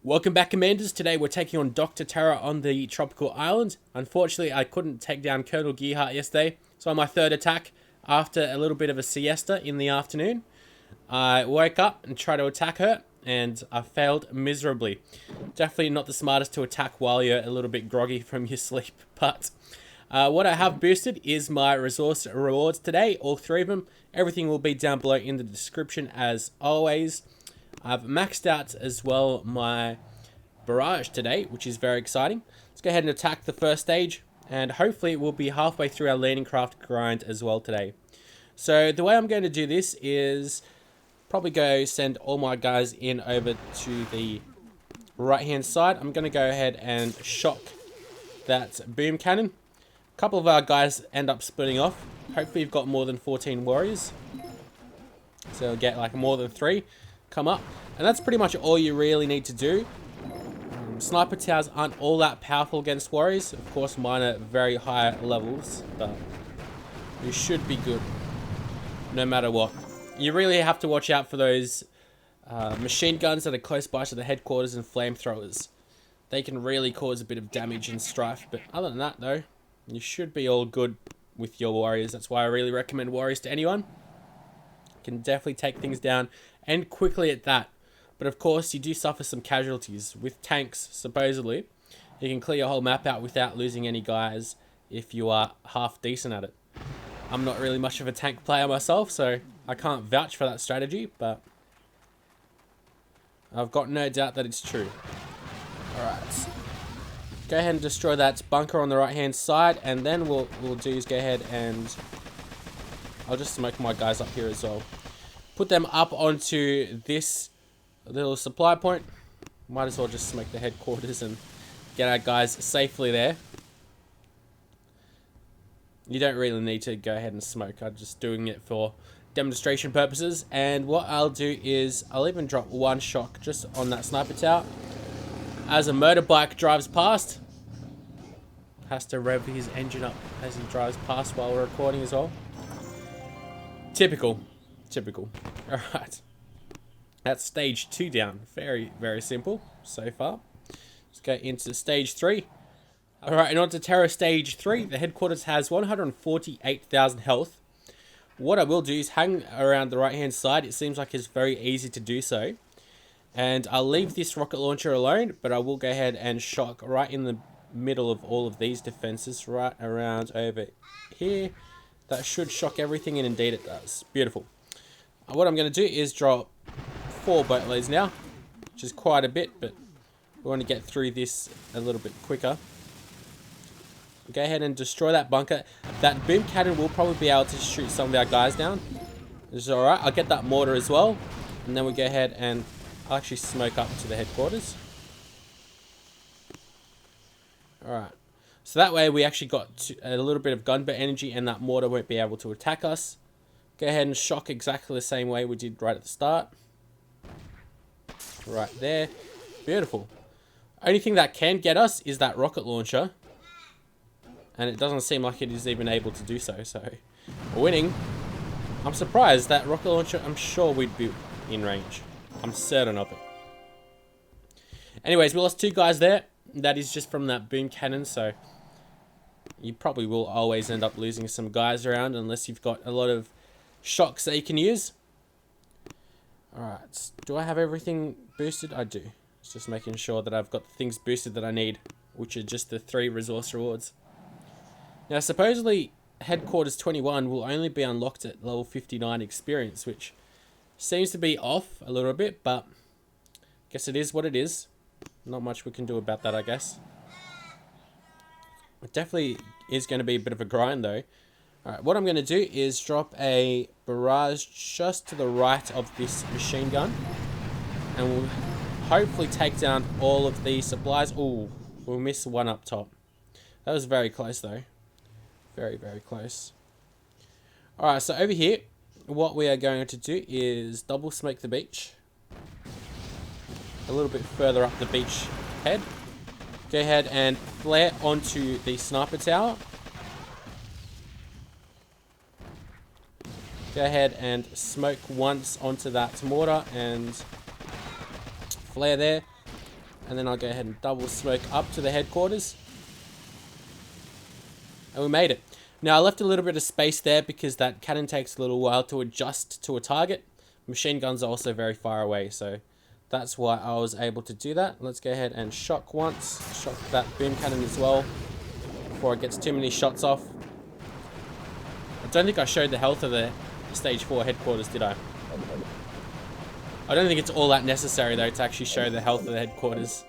Welcome back, Commanders. Today we're taking on Dr. Terror on the tropical island. Unfortunately, I couldn't take down Colonel Gearhart yesterday, so on my third attack, after a little bit of a siesta in the afternoon, I woke up and tried to attack her, and I failed miserably. Definitely not the smartest to attack while you're a little bit groggy from your sleep, but what I have boosted is my resource rewards today, all three of them. Everything will be down below in the description as always. I've maxed out as well my barrage today, which is very exciting. Let's go ahead and attack the first stage, and hopefully we'll be halfway through our landing craft grind as well today. So the way I'm going to do this is probably go send all my guys in over to the right hand side. I'm going to go ahead and shock that boom cannon. A couple of our guys end up splitting off. Hopefully you've got more than 14 warriors, so you'll get like more than 3 come up, and that's pretty much all you really need to do. Sniper towers aren't all that powerful against warriors. Of course, mine are very high levels, but you should be good no matter what. You really have to watch out for those machine guns that are close by to the headquarters and flamethrowers. They can really cause a bit of damage and strife, but other than that though, you should be all good with your warriors. That's why I really recommend warriors to anyone. You can definitely take things down, and quickly at that. But of course, you do suffer some casualties. With tanks, supposedly, you can clear your whole map out without losing any guys if you are half decent at it. I'm not really much of a tank player myself, so I can't vouch for that strategy, but I've got no doubt that it's true. Alright. Go ahead and destroy that bunker on the right hand side, and then what we'll do is go ahead and I'll just smoke my guys up here as well. Put them up onto this little supply point. Might as well just smoke the headquarters and get our guys safely there. You don't really need to go ahead and smoke. I'm just doing it for demonstration purposes. And what I'll do is I'll even drop one shock just on that sniper tower. As a motorbike drives past, has to rev his engine up as he drives past while we're recording as well. Typical. Alright. That's stage 2 down. Very, very simple so far. Let's go into stage 3. Alright, and on to Terror stage 3. The headquarters has 148,000 health. What I will do is hang around the right hand side. It seems like it's very easy to do so. And I'll leave this rocket launcher alone, but I will go ahead and shock right in the middle of all of these defenses, right around over here. That should shock everything, and indeed it does. Beautiful. What I'm going to do is drop 4 boat loads now, which is quite a bit, but we want to get through this a little bit quicker. Go ahead and destroy that bunker. That boom cannon will probably be able to shoot some of our guys down. It's alright. I'll get that mortar as well, and then we go ahead and I'll actually smoke up to the headquarters. Alright. So that way we actually got a little bit of gunboat energy, and that mortar won't be able to attack us. Go ahead and shock exactly the same way we did right at the start. Right there. Beautiful. Only thing that can get us is that rocket launcher. And it doesn't seem like it is even able to do so. So we're winning. I'm surprised. That rocket launcher, I'm sure we'd be in range. I'm certain of it. Anyways, we lost 2 guys there. That is just from that boom cannon, so you probably will always end up losing some guys around unless you've got a lot of shocks that you can use. Alright, do I have everything boosted? I do. It's just making sure that I've got the things boosted that I need, which are just the 3 resource rewards. Now, supposedly, Headquarters 21 will only be unlocked at level 59 experience, which seems to be off a little bit, but I guess it is what it is. Not much we can do about that, I guess. It definitely is going to be a bit of a grind, though. Alright, what I'm going to do is drop a barrage just to the right of this machine gun. And we'll hopefully take down all of the supplies. Ooh, we'll miss one up top. That was very close, though. Very, very close. Alright, so over here, what we are going to do is double smoke the beach. A little bit further up the beach head. Go ahead and flare onto the sniper tower. Go ahead and smoke once onto that mortar and flare there. And then I'll go ahead and double smoke up to the headquarters. And we made it. Now I left a little bit of space there because that cannon takes a little while to adjust to a target. Machine guns are also very far away, so that's why I was able to do that. Let's go ahead and shock once. Shock that boom cannon as well before it gets too many shots off. I don't think I showed the health of the stage 4 headquarters, did I? I don't think it's all that necessary though to actually show the health of the headquarters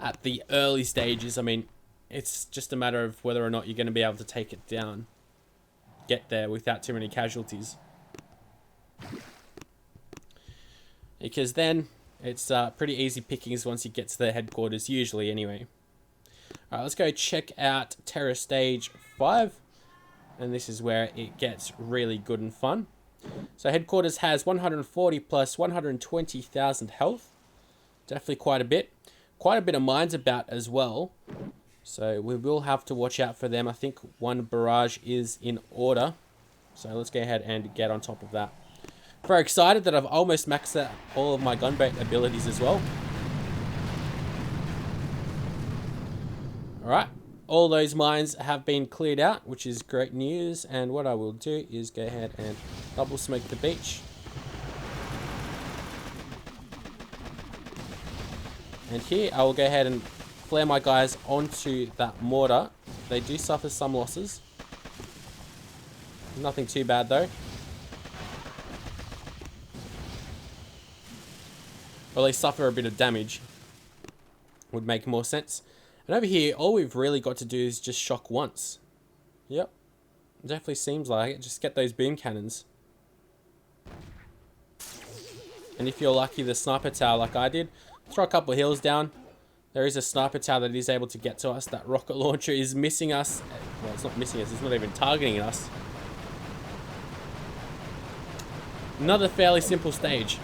at the early stages. I mean, it's just a matter of whether or not you're going to be able to take it down. Get there without too many casualties. Because then it's pretty easy pickings once you get to the headquarters, usually anyway. Alright, let's go check out Terror Stage 5. And this is where it gets really good and fun. So headquarters has 140 plus 120,000 health. Definitely quite a bit. Quite a bit of mines about as well. So we will have to watch out for them. I think one barrage is in order. So let's go ahead and get on top of that. Very excited that I've almost maxed out all of my gunboat abilities as well. Alright, all those mines have been cleared out, which is great news. And what I will do is go ahead and double smoke the beach. And here I will go ahead and flare my guys onto that mortar. They do suffer some losses. Nothing too bad though. Or they suffer a bit of damage. Would make more sense. And over here, all we've really got to do is just shock once. Yep. Definitely seems like it. Just get those boom cannons. And if you're lucky, the sniper tower like I did, throw a couple of hills down. There is a sniper tower that is able to get to us. That rocket launcher is missing us. Well, it's not missing us. It's not even targeting us. Another fairly simple stage.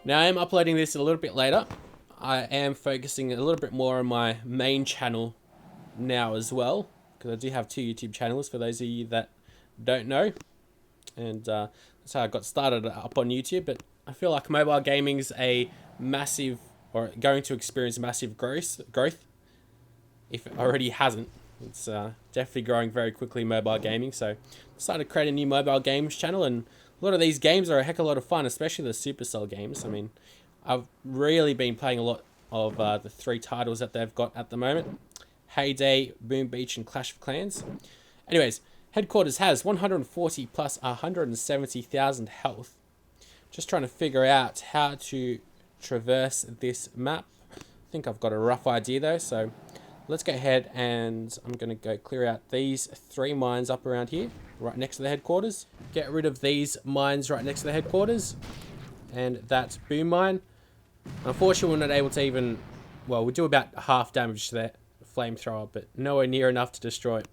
Now, I am uploading this a little bit later. I am focusing a little bit more on my main channel now as well. Because I do have 2 YouTube channels for those of you that don't know. And that's how I got started up on YouTube. But I feel like mobile gaming's a massive, or going to experience massive growth, if it already hasn't. It's definitely growing very quickly, mobile gaming. So I decided to create a new mobile games channel, and a lot of these games are a heck of a lot of fun, especially the Supercell games. I mean, I've really been playing a lot of the 3 titles that they've got at the moment. Heyday, Boom Beach, and Clash of Clans. Anyways, headquarters has 140 plus 170,000 health. Just trying to figure out how to traverse this map. I think I've got a rough idea though, so let's go ahead and I'm going to go clear out these 3 mines up around here, right next to the headquarters. Get rid of these mines right next to the headquarters. And that boom mine. Unfortunately, we're not able to even, well, we do about half damage to that flamethrower, but nowhere near enough to destroy it.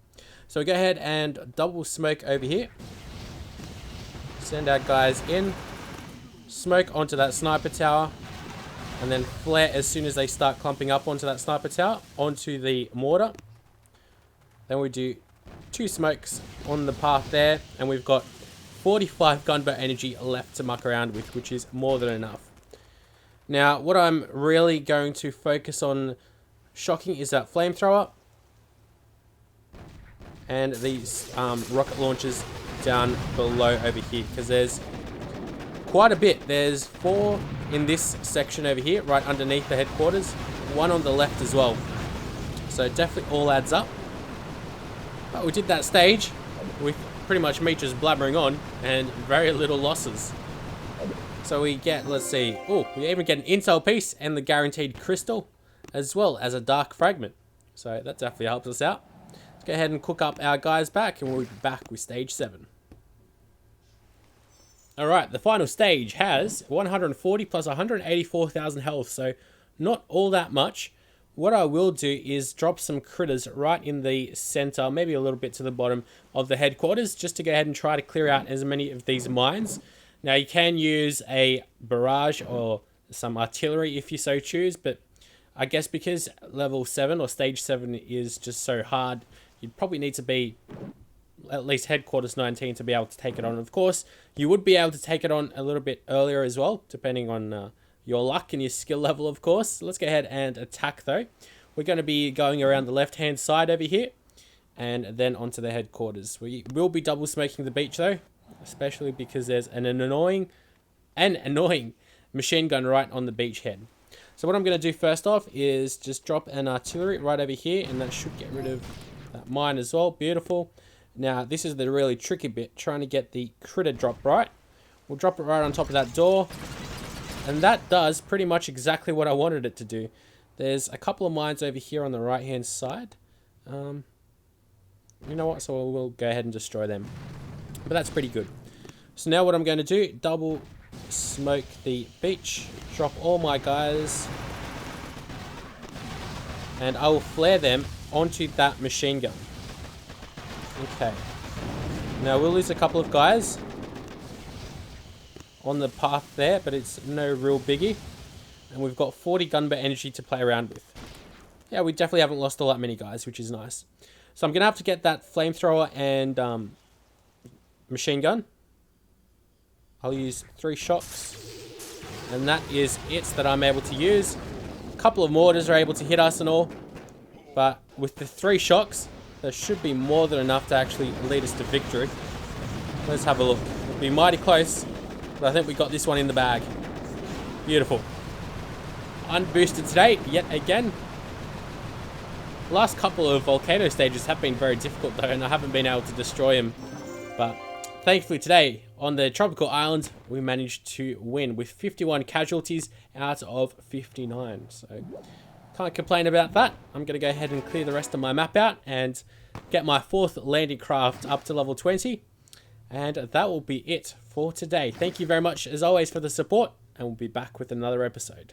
So we go ahead and double smoke over here. Send our guys in. Smoke onto that sniper tower. And then flare as soon as they start clumping up onto that sniper tower, onto the mortar. Then we do 2 smokes on the path there, and we've got 45 gunboat energy left to muck around with, which is more than enough. Now, what I'm really going to focus on shocking is that flamethrower and these rocket launchers down below over here, because there's quite a bit. There's 4 in this section over here, right underneath the headquarters. 1 on the left as well. So definitely all adds up. But we did that stage with pretty much me just blabbering on and very little losses. So we get, let's see, oh, we even get an intel piece and the guaranteed crystal, as well as a dark fragment. So that definitely helps us out. Let's go ahead and cook up our guys back, and we'll be back with stage 7. Alright, the final stage has 140 plus 184,000 health, so not all that much. What I will do is drop some critters right in the center, maybe a little bit to the bottom of the headquarters, just to go ahead and try to clear out as many of these mines. Now, you can use a barrage or some artillery if you so choose, but I guess because level 7 or stage 7 is just so hard, you'd probably need to be at least headquarters 19 to be able to take it on. Of course, you would be able to take it on a little bit earlier as well, depending on your luck and your skill level, of course. Let's go ahead and attack, though. We're going to be going around the left-hand side over here, and then onto the headquarters. We will be double smoking the beach, though, especially because there's an annoying machine gun right on the beachhead. So what I'm going to do first off is just drop an artillery right over here, and that should get rid of that mine as well. Beautiful. Now, this is the really tricky bit, trying to get the critter drop right. We'll drop it right on top of that door, and that does pretty much exactly what I wanted it to do. There's a couple of mines over here on the right-hand side. You know what? So we'll go ahead and destroy them. But that's pretty good. So now what I'm going to do, double smoke the beach, drop all my guys, and I will flare them onto that machine gun. Okay. Now we'll lose a couple of guys on the path there, but it's no real biggie. And we've got 40 gunboat energy to play around with. Yeah, we definitely haven't lost all that many guys, which is nice. So I'm going to have to get that flamethrower and machine gun. I'll use 3 shocks. And that is it that I'm able to use. A couple of mortars are able to hit us and all. But with the 3 shocks, there should be more than enough to actually lead us to victory. Let's have a look. It'll be mighty close, but I think we got this one in the bag. Beautiful. Unboosted today, yet again. Last couple of volcano stages have been very difficult though, and I haven't been able to destroy them. But thankfully today, on the tropical island, we managed to win with 51 casualties out of 59. So can't complain about that. I'm going to go ahead and clear the rest of my map out and get my 4th landing craft up to level 20. And that will be it for today. Thank you very much as always for the support, and we'll be back with another episode.